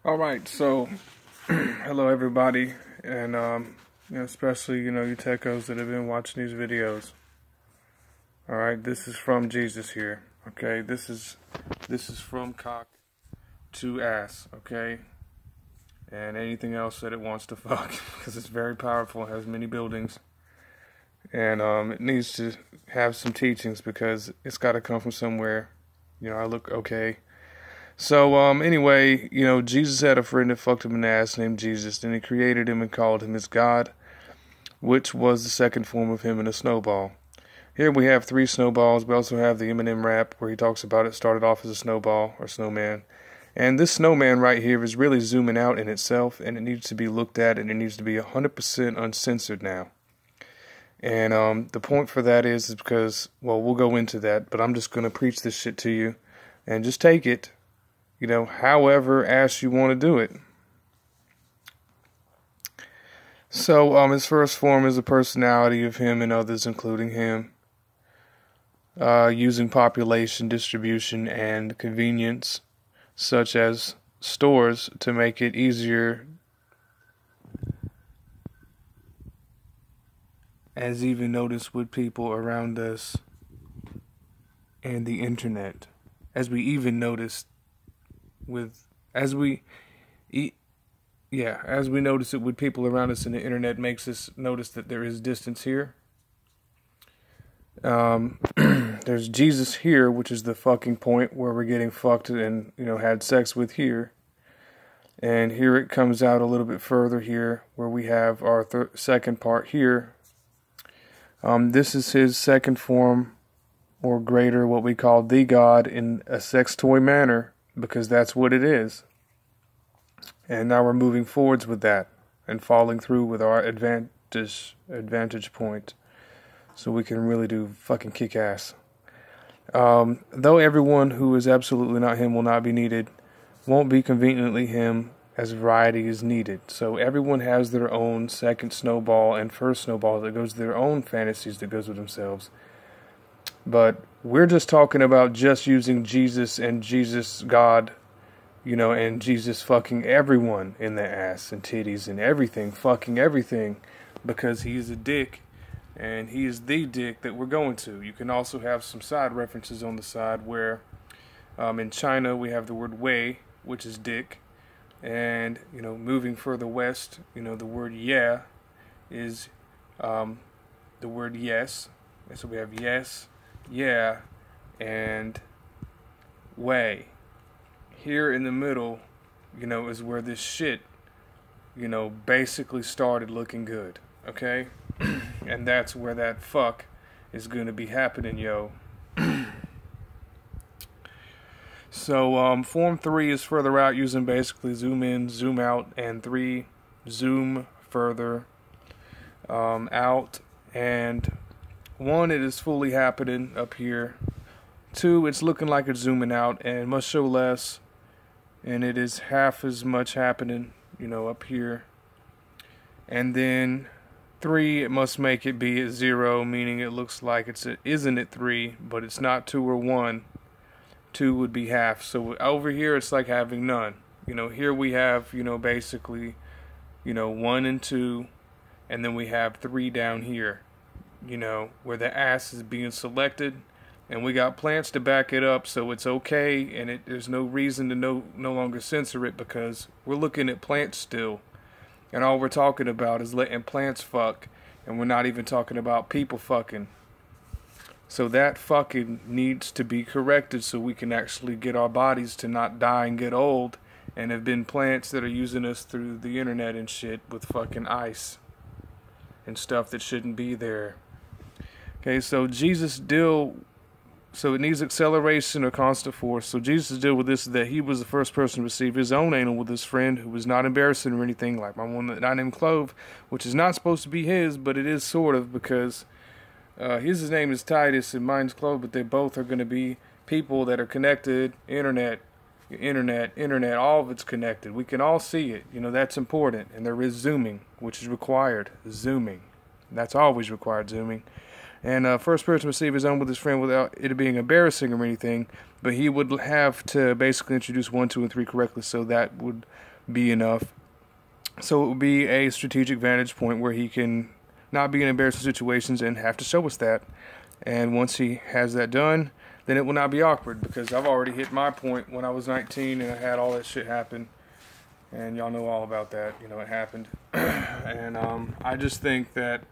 All right, so hello everybody, and especially you Teckos that have been watching these videos. All right, this is from Jesus here. Okay, this is from cock to ass. Okay, and anything else that it wants to fuck because it's very powerful, has many buildings, and it needs to have some teachings because it's got to come from somewhere. I look okay. So, anyway, Jesus had a friend that fucked him in the ass named Jesus. Then he created him and called him his God, which was the second form of him in a snowball. Here we have 3 snowballs. We also have the Eminem rap where he talks about it started off as a snowball or snowman. And this snowman right here is really zooming out in itself, and it needs to be looked at, and it needs to be 100% uncensored now. And the point for that is because, well, we'll go into that, but I'm just going to preach this shit to you, and just take it. However ass you want to do it. So, his first form is a personality of him and others, including him, using population, distribution, and convenience, such as stores, to make it easier, as even noticed with people around us and the internet, as we even noticed as we notice it with people around us, and the internet makes us notice that there is distance here. There's Jesus here, which is the fucking point where we're getting fucked and had sex with here. And here it comes out a little bit further here, where we have our second part here. This is his second form, or greater, what we call the God, in a sex toy manner. Because that's what it is. And now we're moving forwards with that and following through with our advantage point, so we can really do fucking kick ass. Though everyone who is absolutely not him will not be needed, won't be conveniently him, as variety is needed. So everyone has their own second snowball and first snowball that goes to their own fantasies that goes with themselves. But we're just talking about just using Jesus and Jesus God, and Jesus fucking everyone in the ass and titties and everything, fucking everything, because he's a dick, and he is the dick that we're going to. You can also have some side references on the side where in China we have the word wei, which is dick, and, moving further west, the word yeah is the word yes, and so we have yes, yeah, and way. Here in the middle, is where this shit, basically started looking good, okay? And that's where that fuck is going to be happening, yo. So, form 3 is further out, using basically zoom in, zoom out, and 3, zoom further out, and 1, it is fully happening up here. 2, it's looking like it's zooming out and must show less, and it is half as much happening, up here. And then 3, it must make it be at 0, meaning it looks like isn't at 3, but it's not 2 or 1. 2 would be half. So over here, it's like having none. Here we have, basically, 1 and 2, and then we have 3 down here. Where the ass is being selected, and we got plants to back it up, so it's okay, and there's no reason to no longer censor it, because we're looking at plants still, and all we're talking about is letting plants fuck, and we're not even talking about people fucking. So that fucking needs to be corrected, so we can actually get our bodies to not die and get old, and have been plants that are using us through the internet and shit with fucking ice and stuff that shouldn't be there. Okay, so so it needs acceleration or constant force. So Jesus' deal with this is that he was the first person to receive his own anal with his friend, who was not embarrassing or anything, like my one that I named Clove, which is not supposed to be his, but it is sort of, because his name is Titus and mine's Clove, but they both are going to be people that are connected, internet, all of it's connected. We can all see it, that's important. And there is zooming, which is required, zooming. That's always required, zooming. And first person to receive his own with his friend without it being embarrassing or anything, but he would have to basically introduce 1, 2, and 3 correctly, so that would be enough. So it will be a strategic vantage point where he can not be in embarrassing situations and have to show us that. And once he has that done, then it will not be awkward, because I've already hit my point when I was 19 and I had all that shit happen. And y'all know all about that. You know, it happened. And I just think that,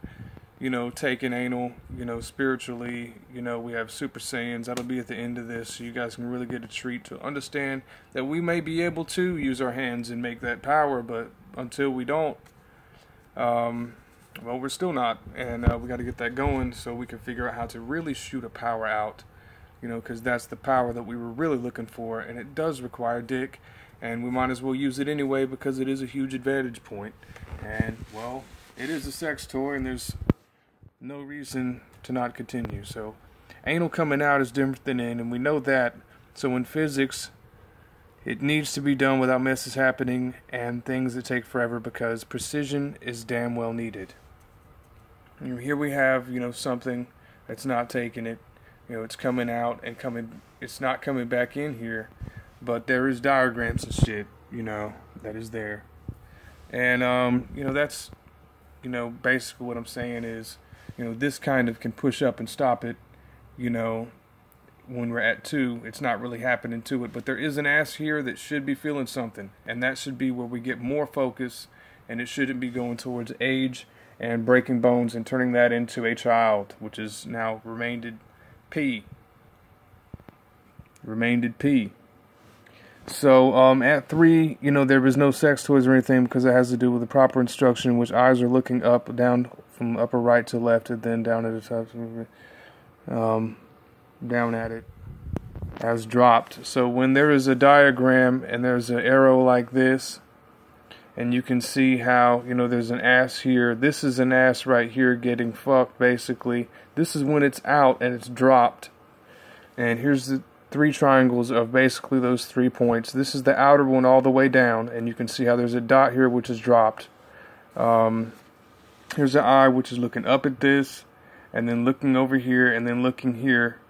you know, taking anal, you know, spiritually, you know, we have Super Saiyans. That'll be at the end of this, so you guys can really get a treat to understand that we may be able to use our hands and make that power, but until we don't, well, we're still not. And we got to get that going so we can figure out how to really shoot a power out, you know, because that's the power that we were really looking for, and it does require dick. And we might as well use it anyway because it is a huge advantage point. And, well, it is a sex toy, and there's no reason to not continue. So, anal coming out is different than in, and we know that. So in physics, it needs to be done without messes happening and things that take forever, because precision is damn well needed. And here we have, you know, something that's not taking it. You know, it's coming out and it's not coming back in here. But there is diagrams and shit, you know, that is there. And, you know, that's, you know, basically what I'm saying is, you know, this kind of can push up and stop it, you know, when we're at 2. It's not really happening to it. But there is an ass here that should be feeling something. And that should be where we get more focus. And it shouldn't be going towards age and breaking bones and turning that into a child, which is now remained P. Remained P. So, at 3, you know, there was no sex toys or anything, because it has to do with the proper instruction, which eyes are looking up, down, from upper right to left, and then down at the top, down at it, as dropped. So when there is a diagram, and there's an arrow like this, and you can see how, you know, there's an ass here. This is an ass right here getting fucked, basically. This is when it's out, and it's dropped. And here's the 3 triangles of basically those 3 points. This is the outer one all the way down, and you can see how there's a dot here which is dropped. Here's the eye which is looking up at this, and then looking over here, and then looking here,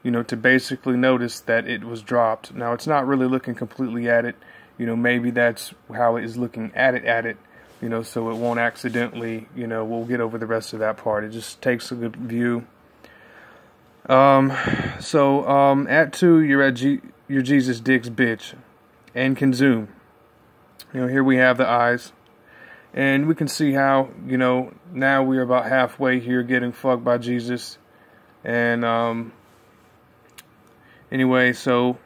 you know, to basically notice that it was dropped. Now, it's not really looking completely at it. You know, maybe that's how it is looking at it, you know, so it won't accidentally, you know, we'll get over the rest of that part. It just takes a good view. At 2, you're at your Jesus Dick's bitch, and can zoom. You know, here we have the eyes, and we can see how, you know, now we're about halfway here getting fucked by Jesus. And, anyway, so,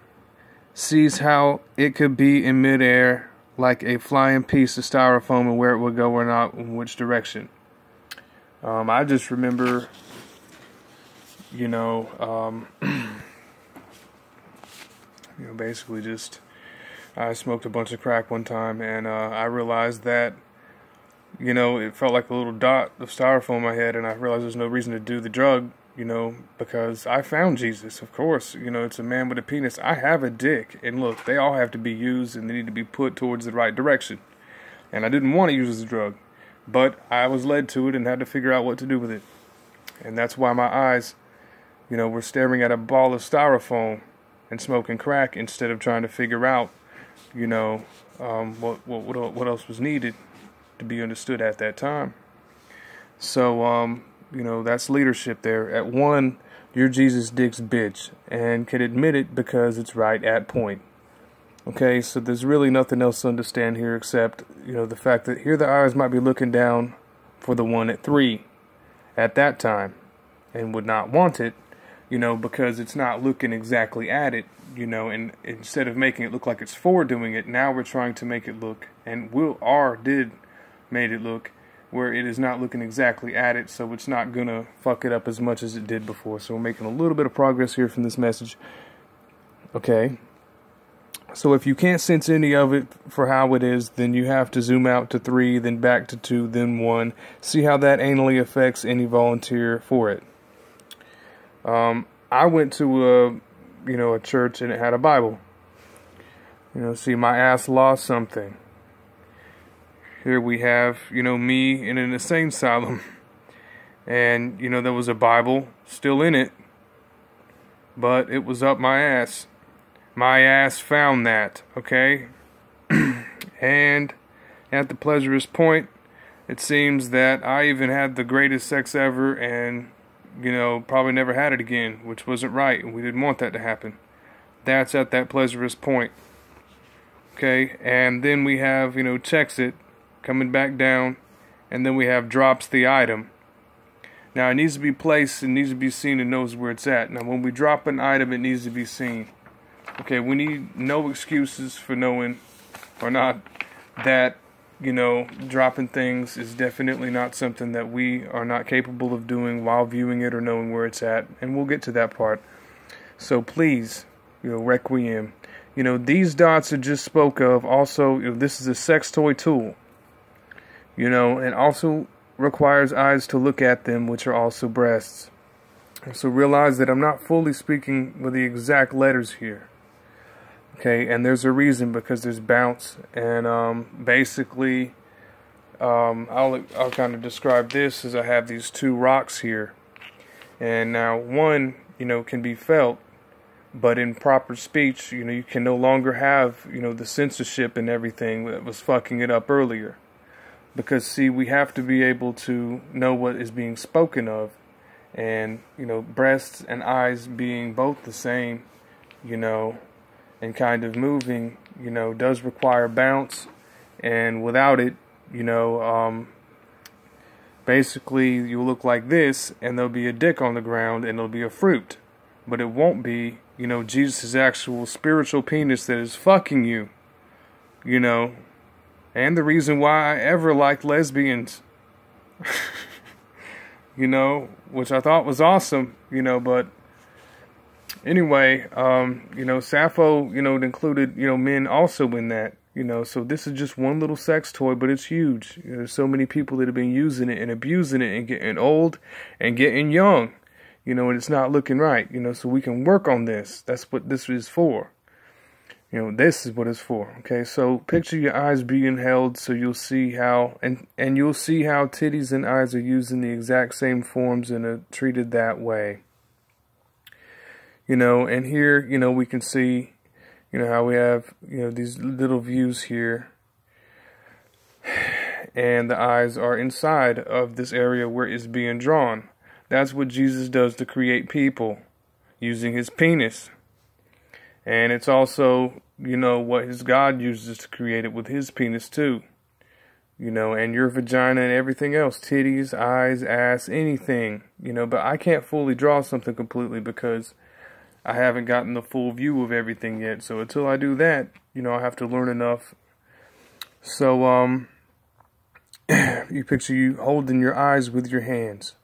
sees how it could be in midair like a flying piece of styrofoam, and where it would go or not, in which direction. I just remember, you know, you know, basically just, I smoked a bunch of crack one time, and I realized that, you know, it felt like a little dot of styrofoam I had, and I realized there's no reason to do the drug, you know, because I found Jesus, of course. You know, it's a man with a penis. I have a dick, and look, they all have to be used, and they need to be put towards the right direction. And I didn't want to use the drug, but I was led to it and had to figure out what to do with it. And that's why my eyes, you know, were staring at a ball of styrofoam and smoking crack, instead of trying to figure out, you know, what else was needed to be understood at that time. So, you know, that's leadership there. At 1, you're Jesus Dick's bitch, and can admit it because it's right at point. Okay, so there's really nothing else to understand here except, you know, the fact that here the eyes might be looking down for the one at 3 at that time, and would not want it, you know, because it's not looking exactly at it, you know, and instead of making it look like it's 4 doing it, now we're trying to make it look, and made it look, where it is not looking exactly at it, so it's not gonna fuck it up as much as it did before. So we're making a little bit of progress here from this message. Okay. So if you can't sense any of it for how it is, then you have to zoom out to 3, then back to 2, then 1. See how that anally affects any volunteer for it. I went to a church, and it had a Bible. You know, see, my ass lost something. Here we have, you know, me in an insane asylum. And, you know, there was a Bible still in it, but it was up my ass. My ass found that, okay? And at the pleasurous point, it seems that I even had the greatest sex ever and, probably never had it again, which wasn't right, and we didn't want that to happen. That's at that pleasurous point. Okay, and then we have, checks it, coming back down, and then we have drops the item. Now, it needs to be placed, it needs to be seen, and knows where it's at. Now, when we drop an item, it needs to be seen. Okay, we need no excuses for knowing or not that, dropping things is definitely not something that we are not capable of doing while viewing it or knowing where it's at. And we'll get to that part. So please, requiem. These dots are just spoke of. Also, this is a sex toy tool. And also requires eyes to look at them, which are also breasts. So realize that I'm not fully speaking with the exact letters here. Okay, and there's a reason, because there's bounce, and basically, I'll kind of describe this as I have these two rocks here, and now one, can be felt, but in proper speech, you can no longer have, the censorship and everything that was fucking it up earlier, because see, we have to be able to know what is being spoken of, and breasts and eyes being both the same, and kind of moving, does require bounce, and without it, basically you look like this, and there'll be a dick on the ground, and there'll be a fruit, but it won't be, Jesus' actual spiritual penis that is fucking you, and the reason why I ever liked lesbians, which I thought was awesome, but anyway, Sappho, included, men also in that, so this is just one little sex toy, but it's huge. There's so many people that have been using it and abusing it and getting old and getting young, and it's not looking right, so we can work on this. That's what this is for. This is what it's for. Okay, so picture your eyes being held, so you'll see how, and you'll see how titties and eyes are used in the exact same forms and are treated that way. And here, we can see, how we have, these little views here. And the eyes are inside of this area where it's being drawn. That's what Jesus does to create people, using his penis. And it's also, what his God uses to create it with his penis too. And your vagina and everything else, titties, eyes, ass, anything, but I can't fully draw something completely because I haven't gotten the full view of everything yet. So until I do that, I have to learn enough. So, you picture you holding your eyes with your hands,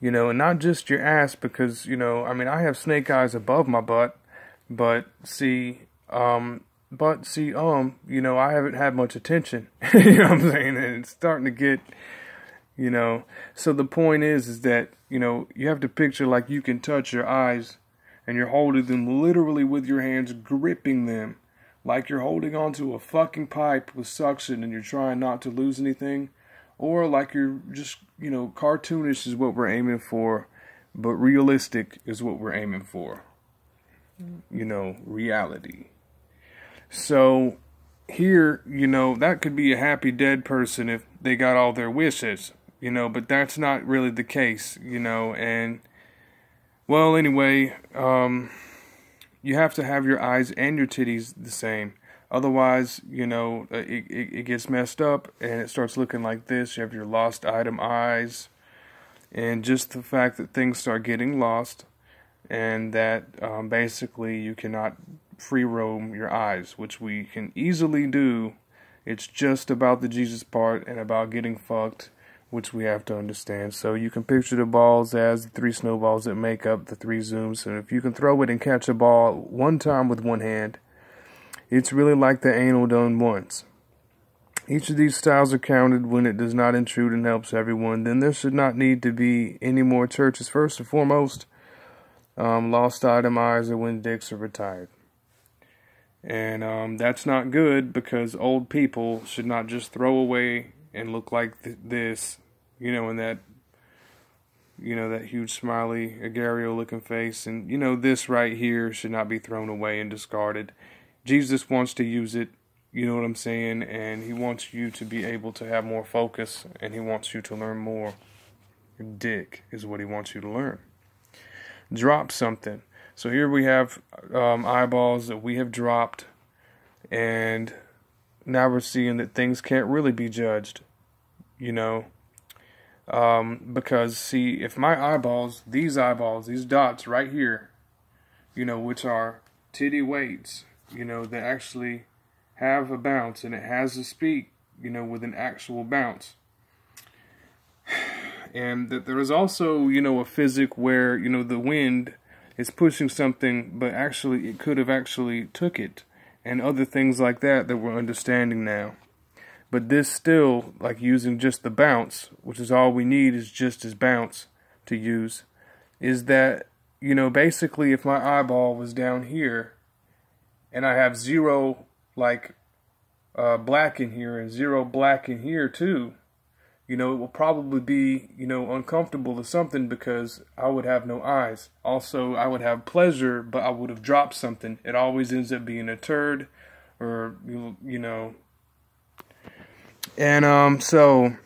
and not just your ass, because, I have snake eyes above my butt, but see, I haven't had much attention, you know what I'm saying? And it's starting to get, so the point is that, you have to picture like you can touch your eyes, and you're holding them literally with your hands, gripping them, like you're holding onto a fucking pipe with suction and you're trying not to lose anything, or like you're just, cartoonish is what we're aiming for, but realistic is what we're aiming for. Reality. So here, that could be a happy dead person if they got all their wishes, but that's not really the case, and well, anyway, you have to have your eyes and your titties the same. Otherwise, it gets messed up and it starts looking like this. You have your lost item eyes. And just the fact that things start getting lost and that basically you cannot free roam your eyes, which we can easily do. It's just about the Jesus part and about getting fucked, which we have to understand. So you can picture the balls as the 3 snowballs that make up the 3 zooms. And if you can throw it and catch a ball one time with one hand, it's really like the anal done once. Each of these styles are counted when it does not intrude and helps everyone. Then there should not need to be any more churches. First and foremost, lost item eyes are when dicks are retired. And that's not good, because old people should not just throw away and look like this, and that, that huge smiley, agarrio looking face. And, this right here should not be thrown away and discarded. Jesus wants to use it, You know what I'm saying? And he wants you to be able to have more focus, and he wants you to learn more. Your dick is what he wants you to learn. Drop something. So here we have eyeballs that we have dropped, and now we're seeing that things can't really be judged, you know. Because, see, if my eyeballs, these dots right here, you know, which are titty weights, you know, that actually have a bounce, and it has a speak, you know, with an actual bounce. And that there is also, you know, a physic where, you know, the wind is pushing something, but actually it could have actually took it, and other things like that we're understanding now. But this still, like using just the bounce, which is all we need is just as bounce to use, is that, you know, basically if my eyeball was down here, and I have 0 like black in here and 0 black in here too, you know, it will probably be, you know, uncomfortable or something, because I would have no eyes. Also, I would have pleasure, but I would have dropped something. It always ends up being a turd, or, you know. And so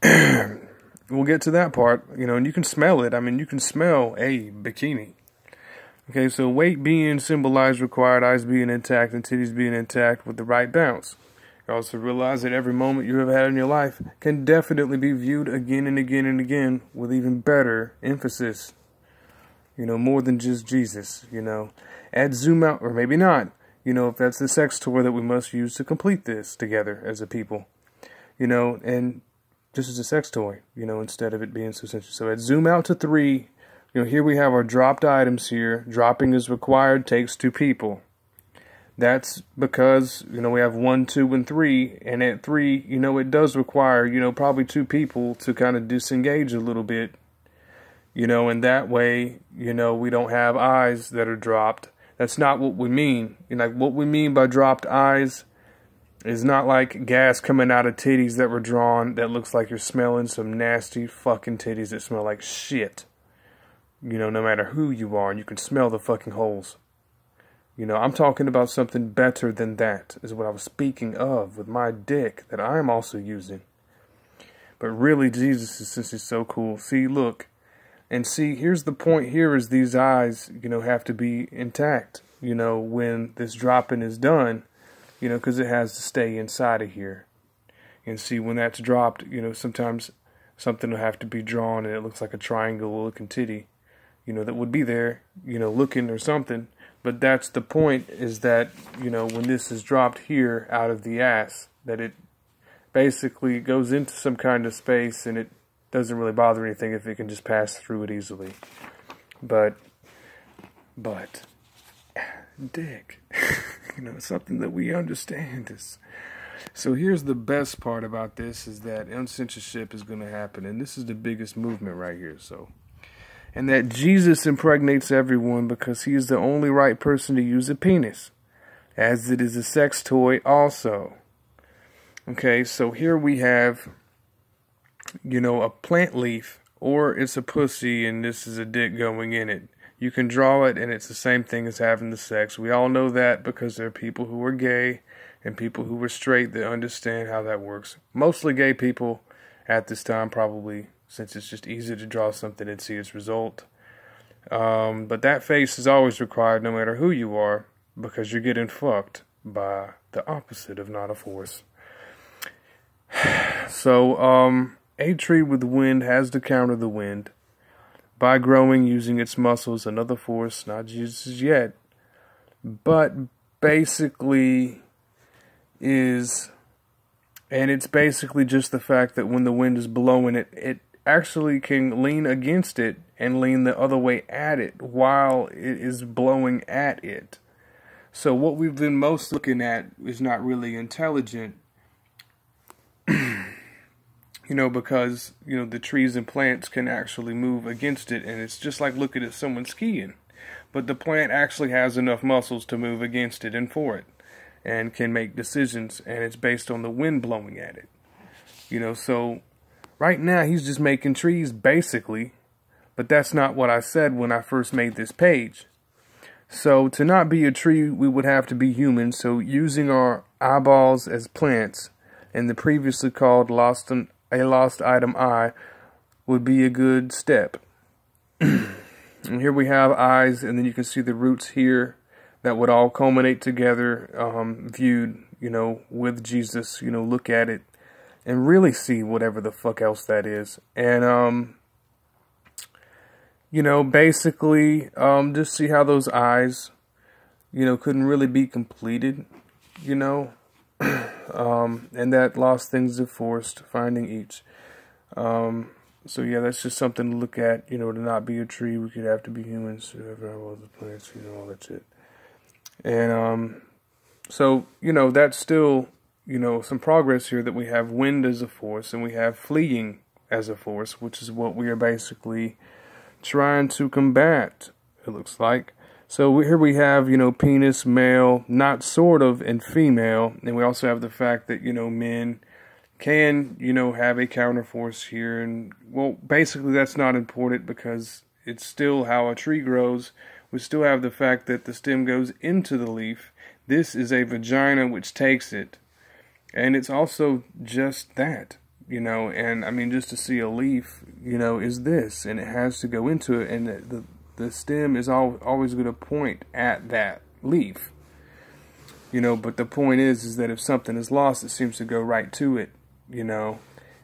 we'll get to that part, you know, and you can smell it. I mean, you can smell a bikini. Okay, so weight being symbolized required, eyes being intact, and titties being intact with the right bounce. You also realize that every moment you have had in your life can definitely be viewed again and again and again with even better emphasis. You know, more than just Jesus, you know. Add zoom out, or maybe not, you know, if that's the sex toy that we must use to complete this together as a people. You know, and just as a sex toy, you know, instead of it being so sensual. So add zoom out to 3. You know, here we have our dropped items here. Dropping is required, takes 2 people. That's because, you know, we have 1, 2, and 3. And at 3, you know, it does require, you know, probably 2 people to kind of disengage a little bit. You know, and that way, you know, we don't have eyes that are dropped. That's not what we mean. You know, like, what we mean by dropped eyes is not like gas coming out of titties that were drawn that looks like you're smelling some nasty fucking titties that smell like shit. You know, no matter who you are, and you can smell the fucking holes. You know, I'm talking about something better than that, is what I was speaking of with my dick that I am also using. But really, Jesus is just so cool. See, look, and see, here's the point here is these eyes, you know, have to be intact, you know, when this dropping is done. You know, because it has to stay inside of here. And see, when that's dropped, you know, sometimes something will have to be drawn, and it looks like a triangle-looking titty, you know, that would be there, you know, looking or something. But that's the point, is that, you know, when this is dropped here out of the ass, that it basically goes into some kind of space, and it doesn't really bother anything if it can just pass through it easily. But, dick. You know, something that we understand is. So here's the best part about this, is that uncensorship is going to happen, and this is the biggest movement right here. So, and that Jesus impregnates everyone because he is the only right person to use a penis, as it is a sex toy also. Okay, so here we have, you know, a plant leaf, or it's a pussy and this is a dick going in it. You can draw it, and it's the same thing as having the sex. We all know that because there are people who are gay and people who are straight that understand how that works. Mostly gay people at this time, probably, since it's just easy to draw something and see its result. But that face is always required no matter who you are, because you're getting fucked by the opposite of not a force. So, a tree with wind has to counter the wind by growing using its muscles, another force not used as yet, but basically is, and it's basically just the fact that when the wind is blowing it, it actually can lean against it and lean the other way at it while it is blowing at it. So what we've been most looking at is not really intelligent. You know, because, you know, the trees and plants can actually move against it, and it's just like looking at someone skiing. But the plant actually has enough muscles to move against it and for it, and can make decisions, and it's based on the wind blowing at it. You know, so right now he's just making trees, basically, but that's not what I said when I first made this page. So to not be a tree, we would have to be human, so using our eyeballs as plants, and the previously called a lost item eye would be a good step. And here we have eyes, and then you can see the roots here that would all culminate together, viewed, with Jesus, look at it and really see whatever the fuck else that is. And, basically, just see how those eyes, couldn't really be completed, and that lost things of force, finding each. So yeah, that's just something to look at, to not be a tree, we could have to be humans, whoever I was, the plants, all that shit. And, so, that's still, some progress here, that we have wind as a force, and we have fleeing as a force, which is what we are basically trying to combat, it looks like. So here we have, penis, male, not sort of, and female, and we also have the fact that, men can, have a counterforce here, and, well, basically that's not important because it's still how a tree grows. We still have the fact that the stem goes into the leaf. This is a vagina which takes it, and it's also just that, and I mean, just to see a leaf, is this, and it has to go into it, and the stem is always going to point at that leaf, but the point is that if something is lost, it seems to go right to it, and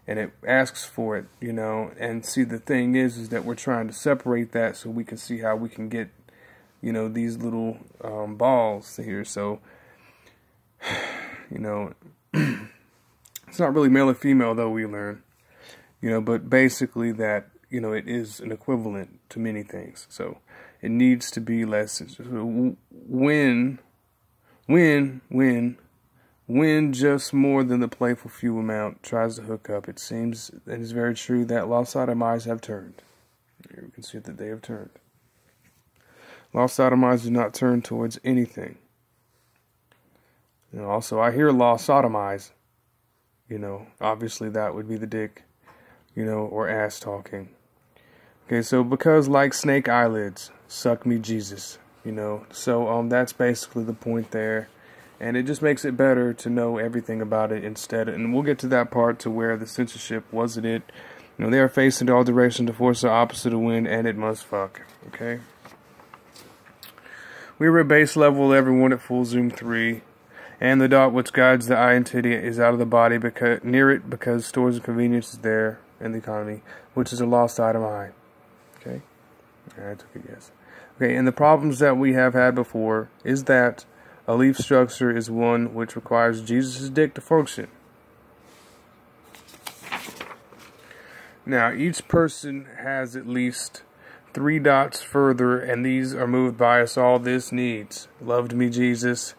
it asks for it, and see, the thing is that we're trying to separate that so we can see how we can get, these little balls here. So, it's not really male or female, though, we learn, but basically that, it is an equivalent to many things. So it needs to be less. When just more than the playful few amount tries to hook up, it seems, and it's very true, that lost item eyes have turned. Here we can see that they have turned. Lost sodomites do not turn towards anything. Also, I hear lost sodomize. Obviously that would be the dick, or ass talking. Okay, so because like snake eyelids, suck me Jesus, So that's basically the point there. And it just makes it better to know everything about it instead. And we'll get to that part to where the censorship wasn't it. They are facing all directions, the force the opposite of wind, and it must fuck. Okay. We were at base level, everyone at full zoom 3, and the dot which guides the eye and titty is out of the body because stores of convenience is there in the economy, which is a lost item eye. Okay, I took a guess. Okay, and the problems that we have had before is that a leaf structure is one which requires Jesus' dick to function. Now, each person has at least 3 dots further, and these are moved by us. All this needs. Loved me, Jesus.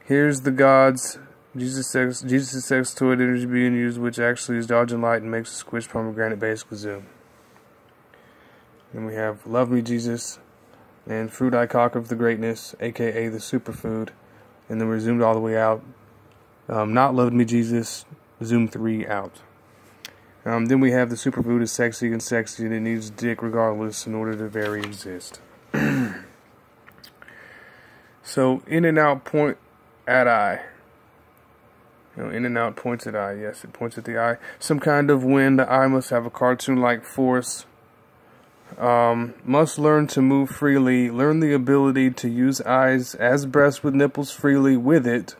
Here's the gods. Jesus' sex toy energy being used, which actually is dodging light and makes a squish pomegranate basically zoom. Then we have Love Me, Jesus, and Fruit Eye Cock of the Greatness, aka the superfood. And then we're zoomed all the way out. Not Loved Me, Jesus, zoom 3 out. Then we have the superfood is sexy, and it needs dick regardless in order to very exist. So, in and out point at eye. In and out points at eye. Yes, it points at the eye. Some kind of wind. The eye must have a cartoon-like force. Must learn to move freely. Learn the ability to use eyes as breasts with nipples freely with it.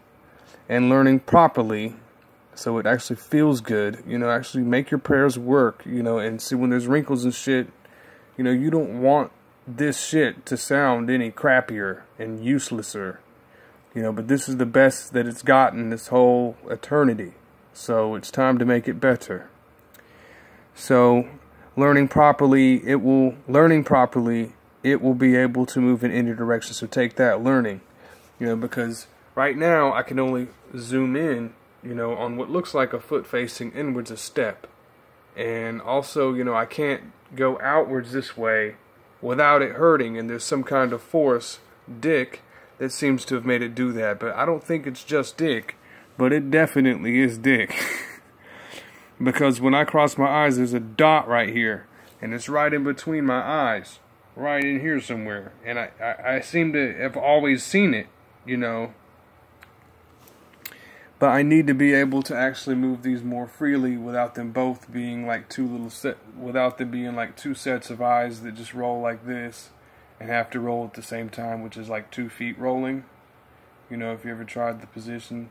And learning properly. So it actually feels good, actually make your prayers work, and see when there's wrinkles and shit, you don't want this shit to sound any crappier and uselesser, but this is the best that it's gotten this whole eternity, so it's time to make it better. So, learning properly, it will be able to move in any direction, so take that learning, because right now I can only zoom in on what looks like a foot facing inwards a step. And also, I can't go outwards this way without it hurting, and there's some kind of force, dick, that seems to have made it do that. But I don't think it's just dick, but it definitely is dick. Because when I cross my eyes, there's a dot right here, and it's right in between my eyes, right in here somewhere. And I seem to have always seen it, But I need to be able to actually move these more freely without them both being like without them being like two sets of eyes that just roll like this and have to roll at the same time, which is like 2 feet rolling. You know, if you ever tried the position.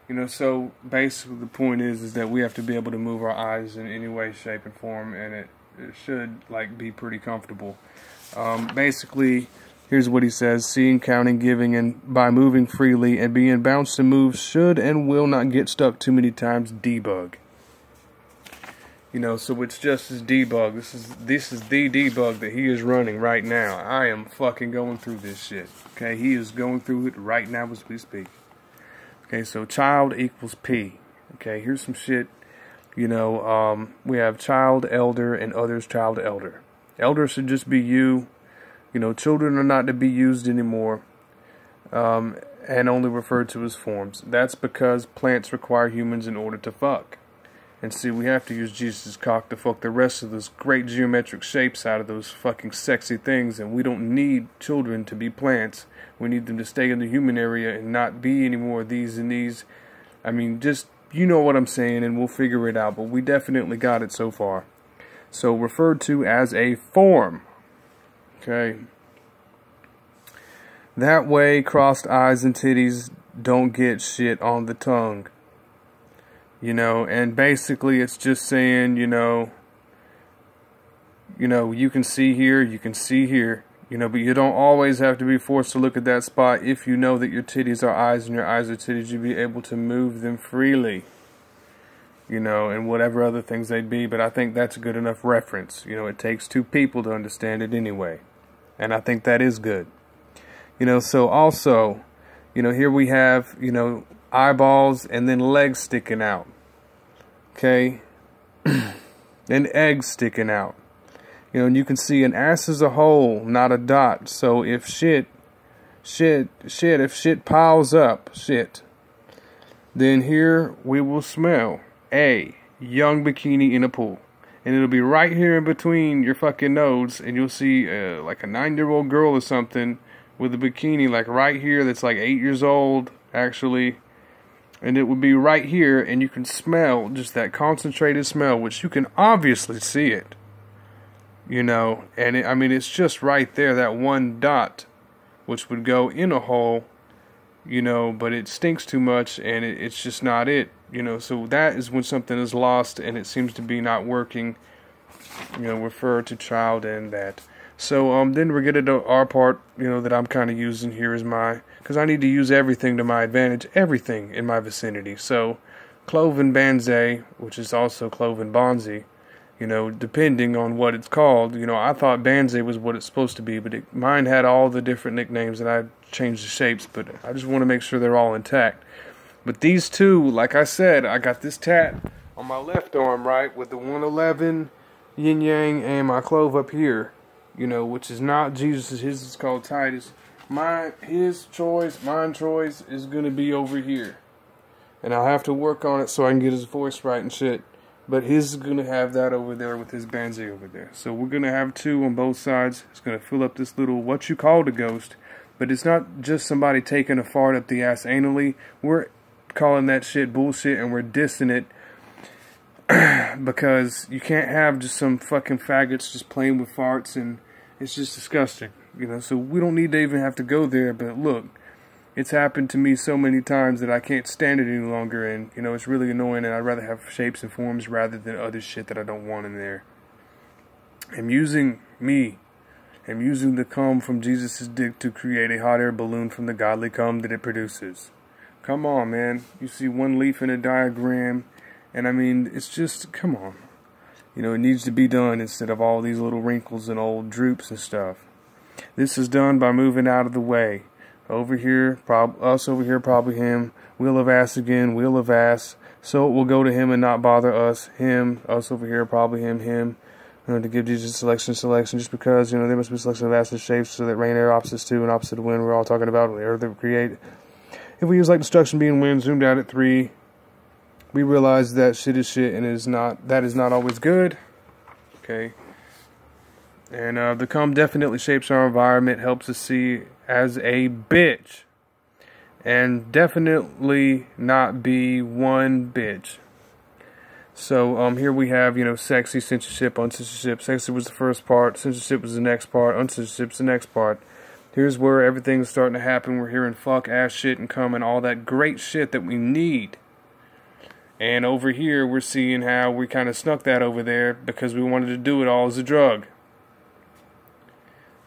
You know, so basically the point is that we have to be able to move our eyes in any way, shape, and form, and it should like be pretty comfortable. Basically, here's what he says: seeing, counting, giving, and by moving freely and being bounced and moved should and will not get stuck too many times. Debug. You know, so it's just his debug. This is the debug that he is running right now. I am fucking going through this shit. Okay, he is going through it right now as we speak. Okay, so child equals P. Okay, here's some shit. You know, we have child, elder, and others, child, elder. Elder should just be you. You know, children are not to be used anymore, and only referred to as forms. That's because plants require humans in order to fuck. And see, we have to use Jesus' cock to fuck the rest of those great geometric shapes out of those fucking sexy things, and we don't need children to be plants. We need them to stay in the human area and not be any more of these and these. I mean, just, you know what I'm saying, and we'll figure it out, but we definitely got it so far. So, referred to as a form. Okay. That way, crossed eyes and titties don't get shit on the tongue. You know, and basically it's just saying, you know, you can see here, you can see here, you know, but you don't always have to be forced to look at that spot. If you know that your titties are eyes and your eyes are titties, you'll be able to move them freely, you know, and whatever other things they'd be. But I think that's a good enough reference. You know, it takes 2 people to understand it anyway, and I think that is good. You know, so also, you know, here we have, you know, eyeballs and then legs sticking out. Okay? And eggs sticking out. You know, and you can see an ass is a hole, not a dot. So if shit piles up, then here we will smell a young bikini in a pool. And it'll be right here in between your fucking nose, and you'll see like a 9-year-old girl or something with a bikini like right here that's like 8 years old, actually. And it would be right here, and you can smell just that concentrated smell, which you can obviously see it. You know, and I mean, it's just right there, that one dot, which would go in a hole, you know, but it stinks too much, and it's just not it, you know. So that is when something is lost, and it seems to be not working, you know, refer to child and that. So, then we're getting to our part, you know, that I'm kind of using here is because I need to use everything to my advantage, everything in my vicinity. So, cloven banzai, which is also cloven bonzi, you know, depending on what it's called. You know, I thought banzai was what it's supposed to be, but mine had all the different nicknames, and I changed the shapes, but I just want to make sure they're all intact. But these two, like I said, I got this tat on my left arm, right, with the 111 yin yang and my clove up here. You know, which is not Jesus', his is called Titus. Mine choice is going to be over here. And I'll have to work on it so I can get his voice right and shit. But his is going to have that over there with his banzai over there. So we're going to have 2 on both sides. It's going to fill up this little, what you called a ghost. But it's not just somebody taking a fart up the ass anally. We're calling that shit bullshit, and we're dissing it. Because you can't have just some fucking faggots just playing with farts, and it's just disgusting, you know. So we don't need to even have to go there. But look, it's happened to me so many times that I can't stand it any longer, and you know, it's really annoying, and I'd rather have shapes and forms rather than other shit that I don't want in there. I'm using the cum from Jesus' dick to create a hot air balloon from the godly cum that it produces. Come on, man. You see one leaf in a diagram, and I mean, it's just, come on. You know, it needs to be done instead of all these little wrinkles and old droops and stuff. This is done by moving out of the way. Over here, us over here, probably him. Wheel of ass again, wheel of ass. So it will go to him and not bother us. Him, us over here, probably him. You know, to give Jesus selection, just because, you know, there must be selection of acid shapes so that rain, air, opposites to, and opposite of wind. We're all talking about air that we create. If we use like destruction being wind, zoomed out at 3. We realize that shit is shit, and that is not always good. Okay. And the cum definitely shapes our environment, helps us see as a bitch. and definitely not be one bitch. So here we have, sexy, censorship, uncensorship. Sexy was the first part, censorship was the next part, uncensorship's the next part. Here's where everything's starting to happen. We're hearing fuck, ass shit, and cum, and all that great shit that we need. And over here, we're seeing how we kind of snuck that over there because we wanted to do it all as a drug.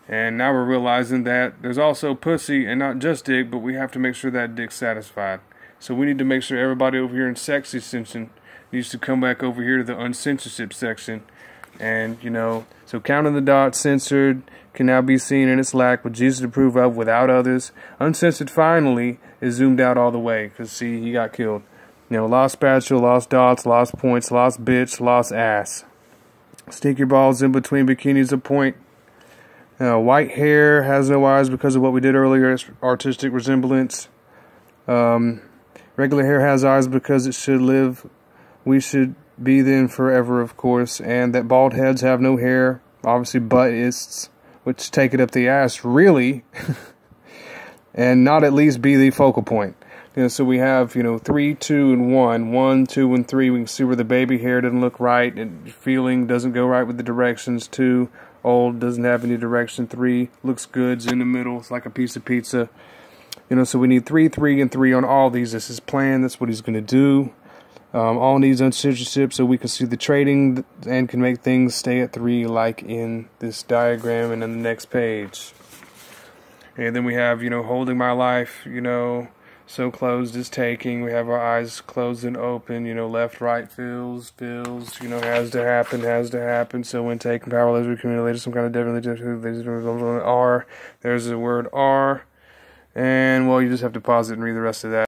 And now we're realizing that there's also pussy and not just dick, but we have to make sure that dick's satisfied. So we need to make sure everybody over here in sexy section needs to come back over here to the uncensorship section. And, so counting the dots, censored, can now be seen in its lack, with Jesus to approve of without others. Uncensored finally is zoomed out all the way, because see, he got killed. Lost spatula, lost dots, lost points, lost bitch, lost ass. Stick your balls in between bikinis a point. White hair has no eyes because of what we did earlier, it's artistic resemblance. Regular hair has eyes because it should live. We should be then forever, of course. And that bald heads have no hair, obviously buttists, which take it up the ass, really. And not at least be the focal point. So we have, 3, 2, and 1. 1, 2, and 3. We can see where the baby hair doesn't look right. And feeling doesn't go right with the directions. 2, old, doesn't have any direction. 3, looks good, it's in the middle. It's like a piece of pizza. So we need 3, 3, and 3 on all these. This is planned. That's what he's going to do. All needs uncensorship so we can see the trading and can make things stay at 3 like in this diagram and on the next page. And then we have, holding my life, so closed is taking. We have our eyes closed and open, left, right, feels, has to happen. So when taken, powerless, we accumulated some kind of definitely R. There's the word R. And, well, you just have to pause it and read the rest of that.